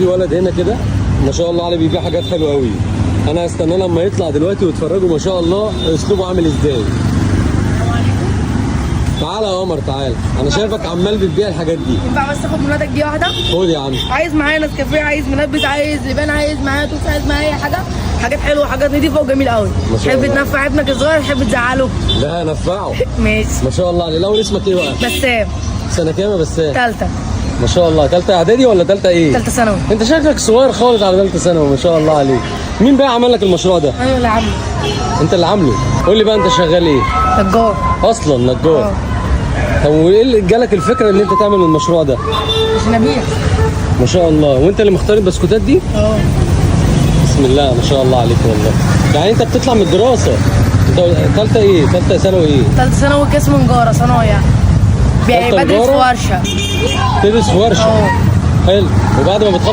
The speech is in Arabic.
في ولد هنا كده ما شاء الله عليه بيبيع حاجات حلوه قوي. انا هستناه لما يطلع دلوقتي وتفرجوا ما شاء الله اسلوبه عامل ازاي. تعالى يا قمر تعالى، انا شايفك عمال بتبيع الحاجات دي. ينفع بس اخد منادك دي واحده؟ خد يا عم. عايز معايا نسكافيه، عايز منبت، عايز لبان، عايز معايا توت، عايز معايا اي حاجه. حاجات حلوه، حاجات نضيفه وجميله قوي. تحب تنفع ابنك الصغير، تحب تزعله؟ لا هنفعه. ماشي ما شاء الله عليه. الاول اسمك ايه بقى؟ بسام. سنه كام يا بسام؟ ثالثه. ما شاء الله. ثالثه اعدادي ولا ثالثه ايه؟ ثالثه ثانوي. انت شكلك صغير خالص على ثالثه ثانوي ما شاء الله عليك. مين بقى عمل لك المشروع ده؟ ايوه اللي عامله. انت اللي عامله. قول لي بقى انت شغال ايه؟ نجار. اصلا نجار. اه. طب وايه اللي جالك الفكره ان انت تعمل المشروع ده؟ عشان ابيع. ما شاء الله. وانت اللي مختار البسكوتات دي؟ اه. بسم الله ما شاء الله عليك والله. يعني انت بتطلع من الدراسه. انت ثالثه ايه؟ ثالثه ثانوي ايه؟ ثالثه ثانوي قسم نجاره صنايع. بدرس في ورشه. تدرس في ورشه. اه. حلو. وبعد ما بتخلص